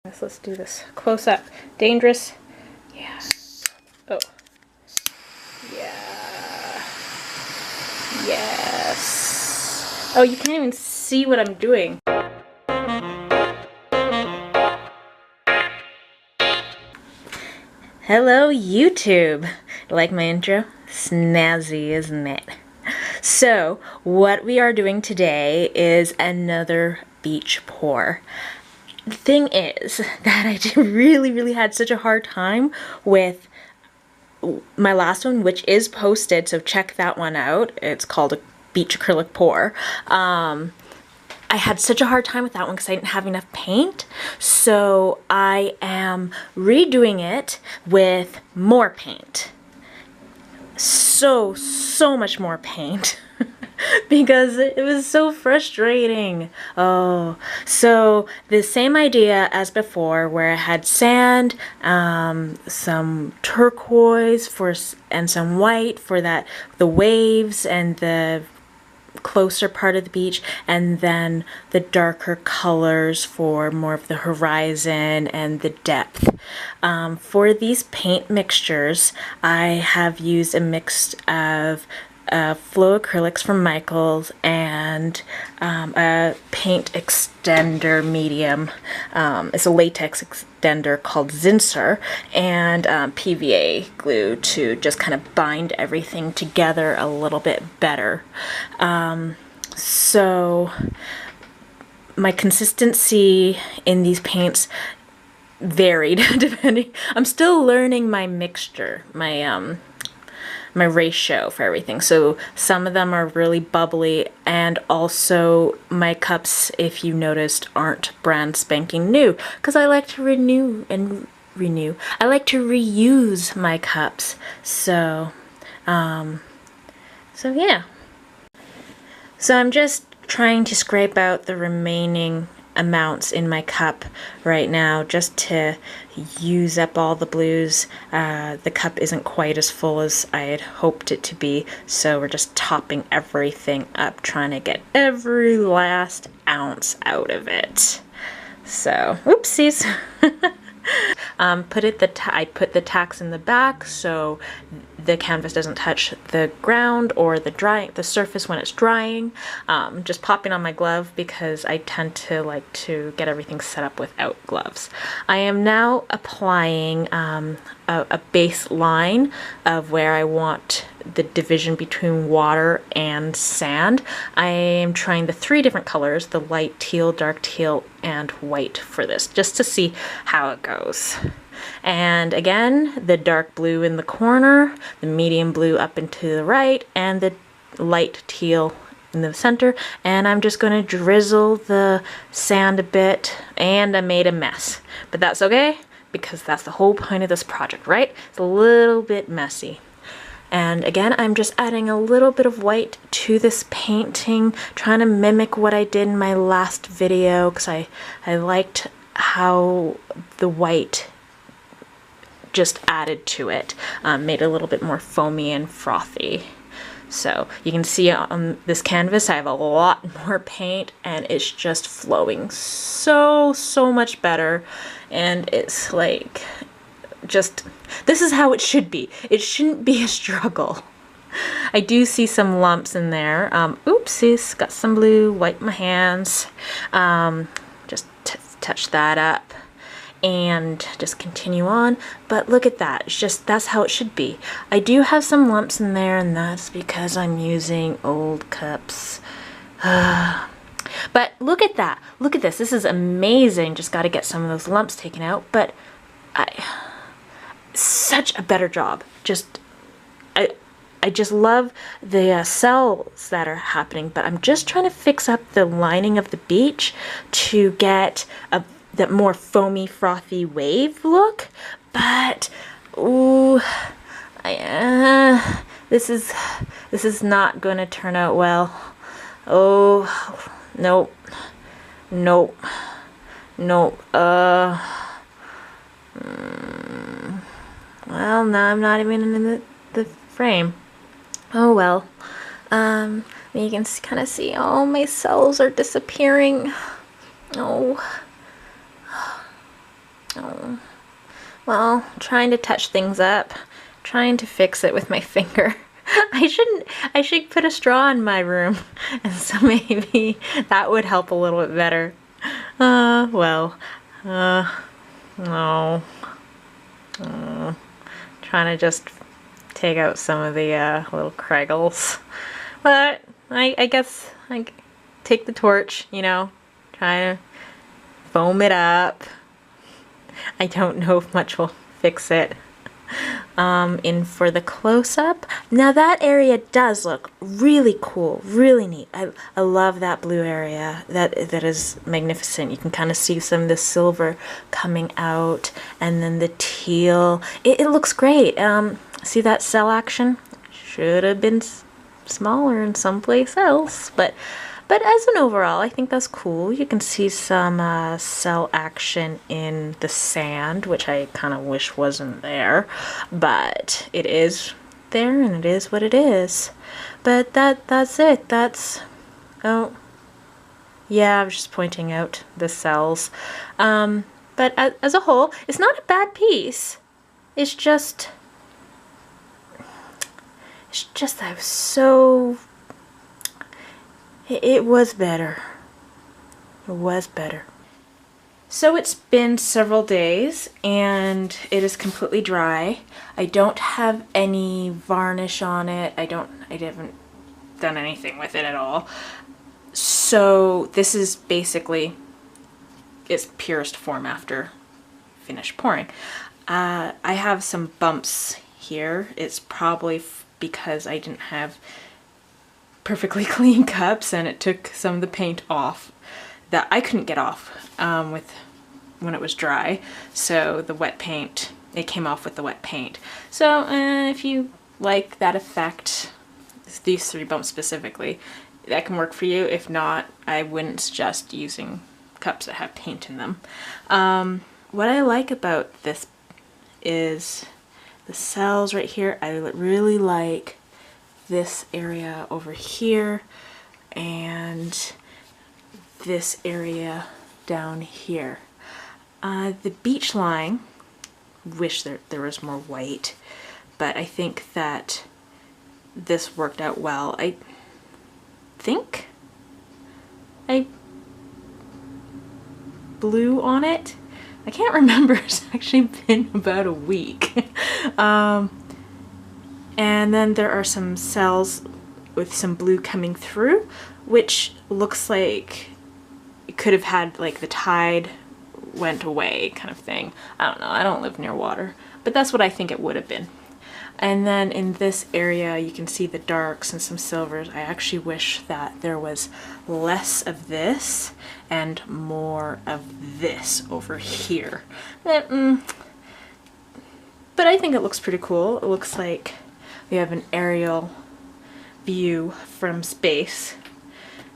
Let's do this close up. Dangerous. Yeah. Oh. Yeah. Yes. Oh, you can't even see what I'm doing. Hello, YouTube. Like my intro? Snazzy, isn't it? So, what we are doing today is another beach pour. The thing is that I really had such a hard time with my last one, which is posted, so check that one out. It's called a beach acrylic pour. I had such a hard time with that one because I didn't have enough paint, so I am redoing it with more paint. So much more paint. Because it was so frustrating. Oh, so the same idea as before, where I had sand, some turquoise and some white for the waves and the closer part of the beach, and then the darker colors for more of the horizon and the depth. For these paint mixtures, I have used a mix of flow acrylics from Michaels and a paint extender medium. It's a latex extender called Zinsser, and PVA glue to just kind of bind everything together a little bit better. So my consistency in these paints varied depending. I'm still learning my mixture, my ratio for everything. So some of them are really bubbly, and also my cups, if you noticed, aren't brand spanking new because I like to renew. I like to reuse my cups. So yeah. So I'm just trying to scrape out the remaining amounts in my cup right now just to use up all the blues. The cup isn't quite as full as I had hoped it to be, so we're just topping everything up, trying to get every last ounce out of it. So, oopsies. I put the tacks in the back so the canvas doesn't touch the ground or the surface when it's drying. Just popping on my glove because I tend to like to get everything set up without gloves. I am now applying a baseline of where I want the division between water and sand. I am trying the 3 different colors, the light teal, dark teal, and white for this, just to see how it goes. And again, the dark blue in the corner, the medium blue up and to the right, and the light teal in the center. And I'm just going to drizzle the sand a bit, and I made a mess. But that's okay, because that's the whole point of this project, right? It's a little bit messy. And again, I'm just adding a little bit of white to this painting, trying to mimic what I did in my last video, because I liked how the white just added to it, made it a little bit more foamy and frothy. So you can see on this canvas I have a lot more paint, and it's just flowing so much better, and it's like just, this is how it should be. It shouldn't be a struggle. I do see some lumps in there. Oopsies, got some blue, wipe my hands. Just touch that up and just continue on. But look at that, it's just, that's how it should be. I do have some lumps in there, and that's because I'm using old cups. But look at that, look at this is amazing. Just got to get some of those lumps taken out, but such a better job. I just love the cells that are happening, but I'm just trying to fix up the lining of the beach to get that more foamy, frothy wave look. But ooh, this is not going to turn out well. Oh, nope. Well, now I'm not even in the frame. Oh well. You can kind of see all my cells are disappearing. Oh. Well, trying to touch things up, trying to fix it with my finger. I should put a straw in my room, and so maybe that would help a little bit better. No. Trying to just take out some of the little craggles. But I guess I take the torch, you know, try to foam it up. I don't know if much will fix it. In for the close-up. Now that area does look really cool, really neat. I love that blue area. That is magnificent. You can kind of see some of the silver coming out, and then the teal. It looks great. See that cell action? Should have been smaller in someplace else, but as an overall, I think that's cool. You can see some cell action in the sand, which I kind of wish wasn't there, but it is there, and it is what it is. But that's it. Oh, yeah, I was just pointing out the cells. But as a whole, it's not a bad piece. It's just I was so... It was better. It was better. So it's been several days and it is completely dry. I don't have any varnish on it. I haven't done anything with it at all. So this is basically its purest form after finished pouring. I have some bumps here. It's probably because I didn't have perfectly clean cups and it took some of the paint off that I couldn't get off when it was dry. So the wet paint, it came off with the wet paint. So if you like that effect, these 3 bumps specifically, that can work for you. If not, I wouldn't suggest using cups that have paint in them. What I like about this is the cells right here. I really like this area over here and this area down here. The beach line, wish there was more white, but I think that this worked out well. I think I blew on it. I can't remember. It's actually been about a week. And then there are some cells with some blue coming through, which looks like it could have had like the tide went away kind of thing. I don't know, I don't live near water, but that's what I think it would have been. And then in this area you can see the darks and some silvers. I actually wish that there was less of this and more of this over here. But I think it looks pretty cool. It looks like we have an aerial view from space,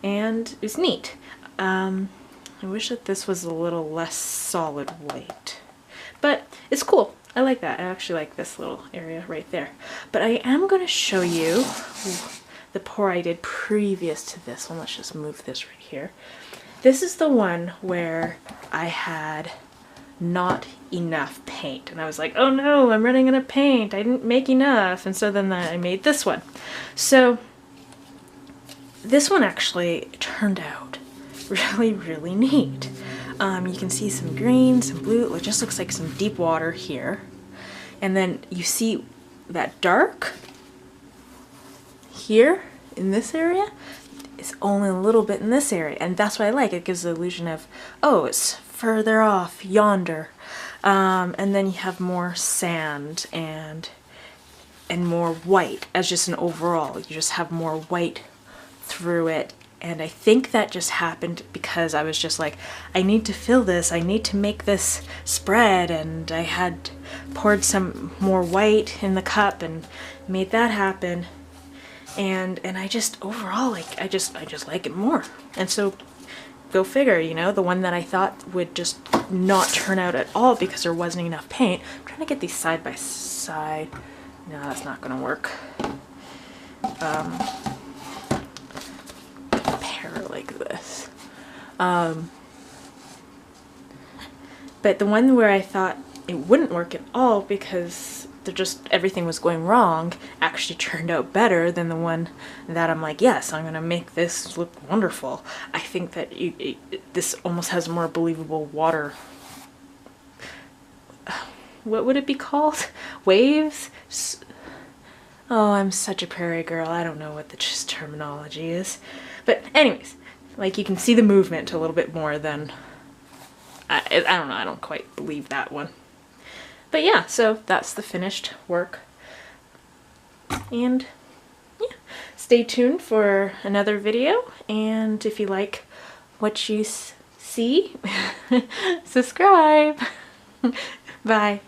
and it's neat. I wish that this was a little less solid white, but it's cool. I like that. I actually like this little area right there. But I am going to show you the pour I did previous to this one. Let's just move this right here. This is the one where I had not enough paint and I was like, oh no, I'm running out of paint, I didn't make enough, and so then I made this one. So this one actually turned out really neat. You can see some green, some blue. It just looks like some deep water here, and then you see that dark here in this area. It's only a little bit in this area, and that's what I like. It gives the illusion of, oh, it's further off yonder. And then you have more sand and more white as just an overall. You just have more white through it. And I think that just happened because I was just like, I need to fill this, I need to make this spread, and I had poured some more white in the cup and made that happen. And I just overall, like, I just like it more. And so go figure, you know, the one that I thought would just not turn out at all because there wasn't enough paint. I'm trying to get these side by side. No, that's not gonna work. Pair like this. But the one where I thought it wouldn't work at all because everything was going wrong actually turned out better than the one that I'm like, yes, I'm gonna make this look wonderful. I think that this almost has more believable water. What would it be called? Waves? Oh, I'm such a prairie girl. I don't know what the terminology is. But anyways, like you can see the movement a little bit more than, I don't know, I don't quite believe that one. But yeah, so that's the finished work. And yeah, stay tuned for another video. And if you like what you see, subscribe. Bye.